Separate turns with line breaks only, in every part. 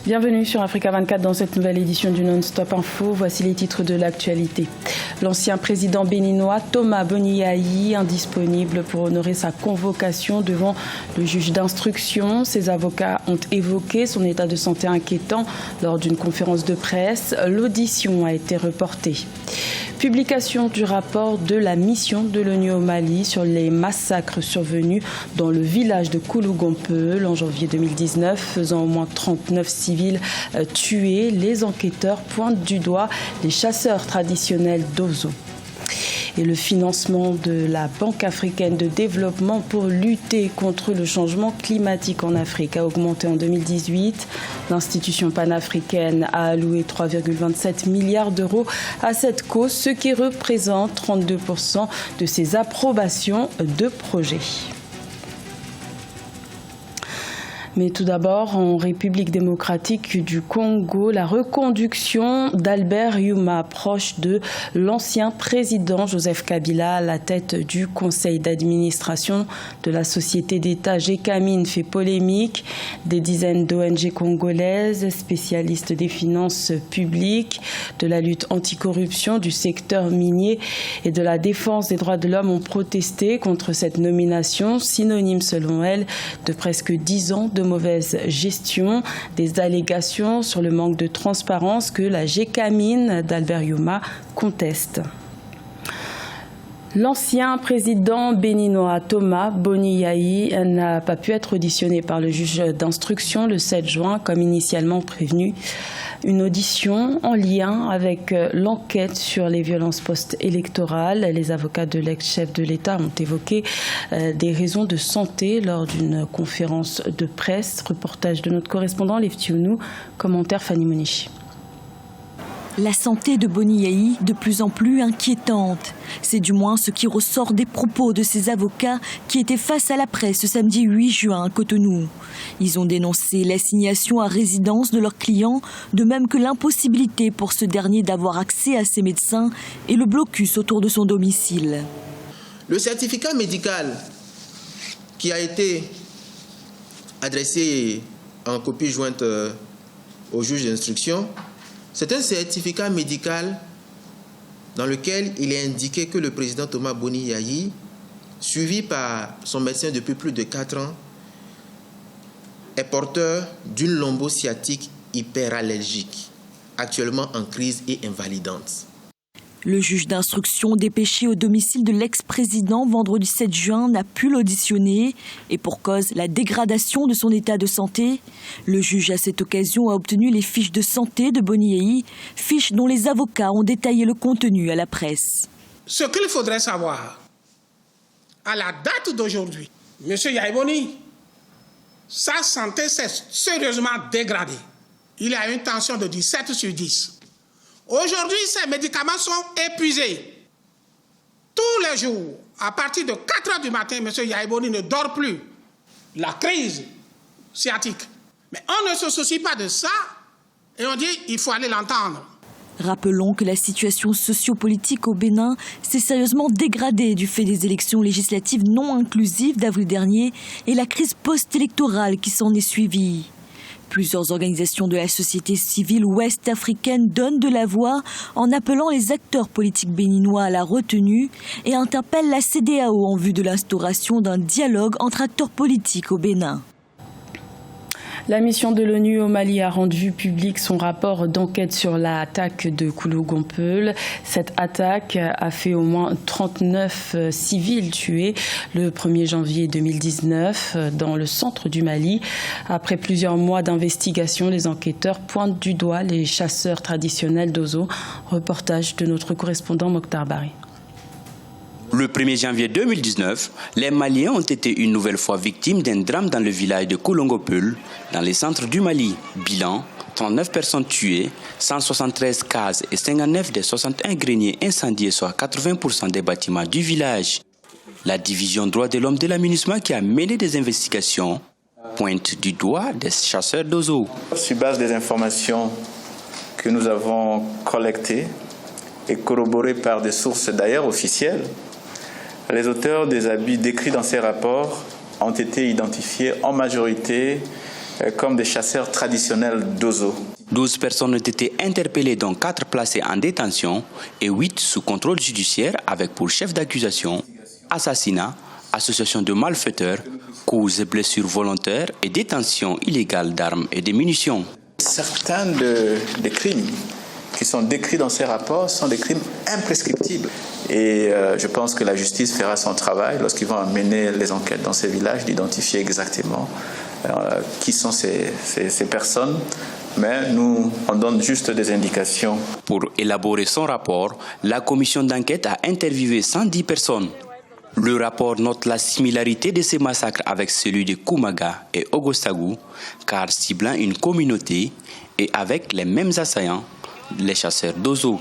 Bienvenue sur Africa 24 dans cette nouvelle édition du Non-Stop Info. Voici les titres de l'actualité. L'ancien président béninois Thomas Boni Yayi indisponible pour honorer sa convocation devant le juge d'instruction. Ses avocats ont évoqué son état de santé inquiétant lors d'une conférence de presse. L'audition a été reportée. Publication du rapport de la mission de l'ONU au Mali sur les massacres survenus dans le village de Koulougampeul en janvier 2019, faisant au moins 39 civils tués. Les enquêteurs pointent du doigt les chasseurs traditionnels d'Ozo. Et le financement de la Banque africaine de développement pour lutter contre le changement climatique en Afrique a augmenté en 2018. L'institution panafricaine a alloué 3,27 milliards d'euros à cette cause, ce qui représente 32% de ses approbations de projets. Mais tout d'abord, en République démocratique du Congo, la reconduction d'Albert Yuma, proche de l'ancien président Joseph Kabila à la tête du conseil d'administration de la société d'État Gécamine, fait polémique. Des dizaines d'ONG congolaises, spécialistes des finances publiques, de la lutte anticorruption, du secteur minier et de la défense des droits de l'homme ont protesté contre cette nomination, synonyme selon elles de presque 10 ans de mauvaise gestion, des allégations sur le manque de transparence que la Gécamine d'Albert Yuma conteste. L'ancien président béninois Thomas Boni Yayi n'a pas pu être auditionné par le juge d'instruction le 7 juin comme initialement prévenu. Une audition en lien avec l'enquête sur les violences post-électorales. Les avocats de l'ex-chef de l'État ont évoqué des raisons de santé lors d'une conférence de presse. Reportage de notre correspondant Leftiounou, commentaire Fanny Monichi.
La santé de Boni Yayi de plus en plus inquiétante. C'est du moins ce qui ressort des propos de ses avocats qui étaient face à la presse ce samedi 8 juin à Cotonou. Ils ont dénoncé l'assignation à résidence de leurs clients, de même que l'impossibilité pour ce dernier d'avoir accès à ses médecins et le blocus autour de son domicile.
Le certificat médical qui a été adressé en copie jointe au juge d'instruction, c'est un certificat médical dans lequel il est indiqué que le président Thomas Boni Yayi, suivi par son médecin depuis plus de 4 ans, est porteur d'une lombosciatique hyperallergique, actuellement en crise et invalidante.
Le juge d'instruction dépêché au domicile de l'ex-président vendredi 7 juin n'a pu l'auditionner et pour cause la dégradation de son état de santé. Le juge à cette occasion a obtenu les fiches de santé de Boni Yayi, fiches dont les avocats ont détaillé le contenu à la presse.
Ce qu'il faudrait savoir, à la date d'aujourd'hui, M. Yayi Boni, sa santé s'est sérieusement dégradée. Il a une tension de 17 sur 10. Aujourd'hui, ces médicaments sont épuisés. Tous les jours, à partir de 4 heures du matin, M. Yayi Boni ne dort plus. La crise sciatique. Mais on ne se soucie pas de ça et on dit qu'il faut aller l'entendre.
Rappelons que la situation sociopolitique au Bénin s'est sérieusement dégradée du fait des élections législatives non inclusives d'avril dernier et la crise post-électorale qui s'en est suivie. Plusieurs organisations de la société civile ouest-africaine donnent de la voix en appelant les acteurs politiques béninois à la retenue et interpellent la CEDEAO en vue de l'instauration d'un dialogue entre acteurs politiques au Bénin.
La mission de l'ONU au Mali a rendu public son rapport d'enquête sur l'attaque de Koulougampeul. Cette attaque a fait au moins 39 civils tués le 1er janvier 2019 dans le centre du Mali. Après plusieurs mois d'investigation, les enquêteurs pointent du doigt les chasseurs traditionnels d'Ozo. Reportage de notre correspondant Mokhtar Bari.
Le 1er janvier 2019, les Maliens ont été une nouvelle fois victimes d'un drame dans le village de Koulougampeul, dans le centre du Mali. Bilan, 39 personnes tuées, 173 cases et 59 des 61 greniers incendiés, soit 80% des bâtiments du village. La division droits de l'homme de la MINUSMA qui a mené des investigations pointe du doigt des chasseurs d'Ozo.
Sur base des informations que nous avons collectées et corroborées par des sources d'ailleurs officielles, les auteurs des abus décrits dans ces rapports ont été identifiés en majorité comme des chasseurs traditionnels d'oiseaux.
12 personnes ont été interpellées, dont 4 placées en détention et 8 sous contrôle judiciaire avec pour chef d'accusation assassinat, association de malfaiteurs, coups et blessures volontaires et détention illégale d'armes et de munitions.
Certains des crimes qui sont décrits dans ces rapports sont des crimes imprescriptibles. Et je pense que la justice fera son travail lorsqu'ils vont mener les enquêtes dans ces villages, d'identifier exactement qui sont ces personnes. Mais nous, on donne juste des indications.
Pour élaborer son rapport, la commission d'enquête a interviewé 110 personnes. Le rapport note la similarité de ces massacres avec celui de Koumaga et Ogostagou, car ciblant une communauté et avec les mêmes assaillants, les chasseurs d'oiseaux.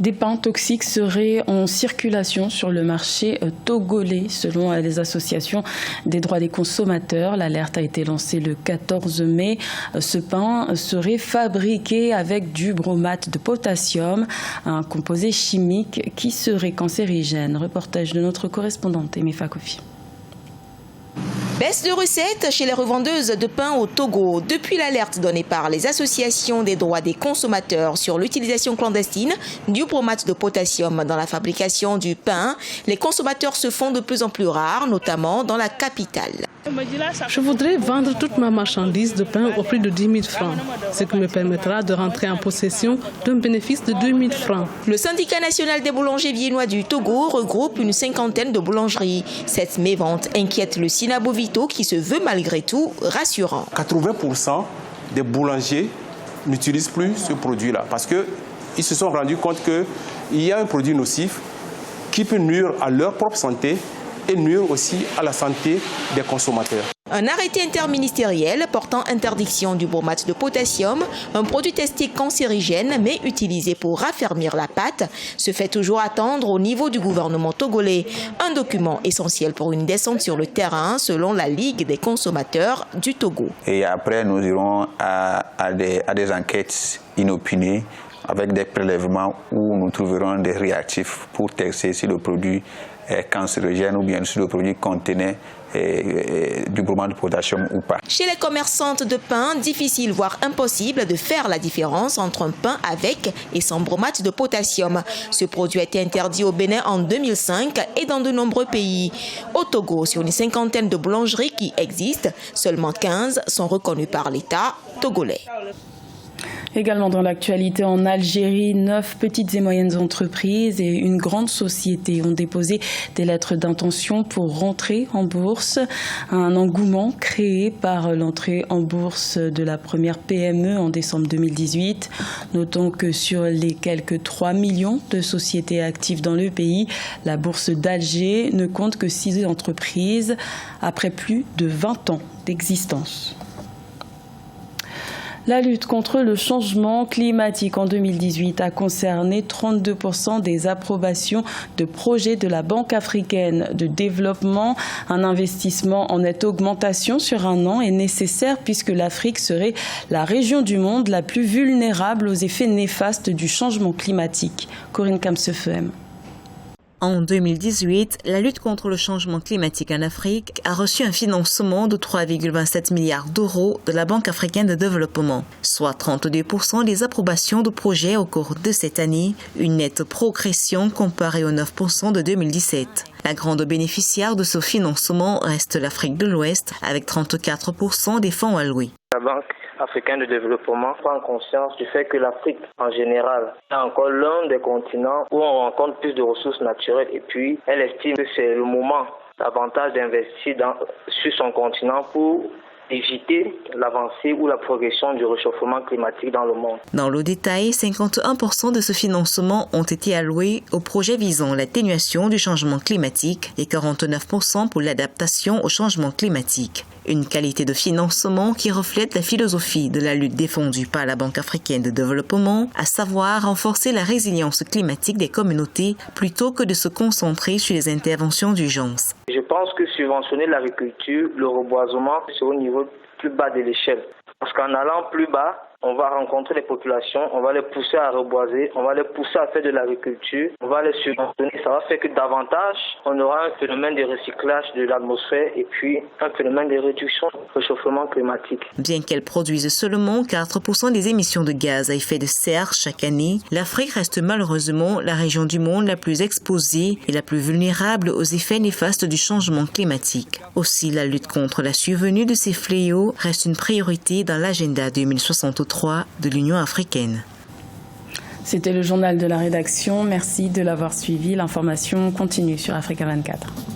Des pains toxiques seraient en circulation sur le marché togolais, selon les associations des droits des consommateurs. L'alerte a été lancée le 14 mai. Ce pain serait fabriqué avec du bromate de potassium, un composé chimique qui serait cancérigène. Reportage de notre correspondante Emefa Kofi.
Baisse de recettes chez les revendeuses de pain au Togo. Depuis l'alerte donnée par les associations des droits des consommateurs sur l'utilisation clandestine du bromate de potassium dans la fabrication du pain, les consommateurs se font de plus en plus rares, notamment dans la capitale.
Je voudrais vendre toute ma marchandise de pain au prix de 10 000 francs, ce qui me permettra de rentrer en possession d'un bénéfice de 2 000 francs.
Le syndicat national des boulangers viennois du Togo regroupe une cinquantaine de boulangeries. Cette mévente inquiète le Sinabo Vito qui se veut malgré tout rassurant.
80% des boulangers n'utilisent plus ce produit-là parce qu'ils se sont rendus compte qu'il y a un produit nocif qui peut nuire à leur propre santé et nuire aussi à la santé des consommateurs.
Un arrêté interministériel portant interdiction du bromate de potassium, un produit testé cancérigène mais utilisé pour raffermir la pâte, se fait toujours attendre au niveau du gouvernement togolais. Un document essentiel pour une descente sur le terrain selon la Ligue des consommateurs du Togo.
Et après, nous irons à des enquêtes inopinées avec des prélèvements où nous trouverons des réactifs pour tester si le produit est cancérigène ou bien si le produit contenait du bromate de potassium ou pas.
Chez les commerçantes de pain, difficile voire impossible de faire la différence entre un pain avec et sans bromate de potassium. Ce produit a été interdit au Bénin en 2005 et dans de nombreux pays. Au Togo, sur une cinquantaine de boulangeries qui existent, seulement 15 sont reconnues par l'État togolais.
Également dans l'actualité, en Algérie, 9 petites et moyennes entreprises et une grande société ont déposé des lettres d'intention pour rentrer en bourse. Un engouement créé par l'entrée en bourse de la première PME en décembre 2018. Notons que sur les quelques 3 millions de sociétés actives dans le pays, la bourse d'Alger ne compte que 6 entreprises après plus de 20 ans d'existence. La lutte contre le changement climatique en 2018 a concerné 32% des approbations de projets de la Banque africaine de développement. Un investissement en nette augmentation sur un an est nécessaire puisque l'Afrique serait la région du monde la plus vulnérable aux effets néfastes du changement climatique. Corinne Kamsefem.
En 2018, la lutte contre le changement climatique en Afrique a reçu un financement de 3,27 milliards d'euros de la Banque africaine de développement, soit 32% des approbations de projets au cours de cette année, une nette progression comparée aux 9% de 2017. La grande bénéficiaire de ce financement reste l'Afrique de l'Ouest, avec 34% des fonds alloués.
La Banque africaine de développement prend conscience du fait que l'Afrique, en général, est encore l'un des continents où on rencontre plus de ressources naturelles et puis elle estime que c'est le moment davantage d'investir sur son continent pour éviter l'avancée ou la progression du réchauffement climatique dans le monde.
Dans le détail, 51% de ce financement ont été alloués aux projets visant l'atténuation du changement climatique et 49% pour l'adaptation au changement climatique. Une qualité de financement qui reflète la philosophie de la lutte défendue par la Banque africaine de développement, à savoir renforcer la résilience climatique des communautés plutôt que de se concentrer sur les interventions d'urgence.
Je pense que subventionner l'agriculture, le reboisement, c'est au niveau plus bas de l'échelle. Parce qu'en allant plus bas, on va rencontrer les populations, on va les pousser à reboiser, on va les pousser à faire de l'agriculture, on va les subventionner. Ça va faire que davantage, on aura un phénomène de recyclage de l'atmosphère et puis un phénomène de réduction du réchauffement climatique.
Bien qu'elle produise seulement 4% des émissions de gaz à effet de serre chaque année, l'Afrique reste malheureusement la région du monde la plus exposée et la plus vulnérable aux effets néfastes du changement climatique. Aussi, la lutte contre la survenue de ces fléaux reste une priorité dans l'agenda 2063 de l'Union africaine.
C'était le journal de la rédaction. Merci de l'avoir suivi. L'information continue sur Africa 24.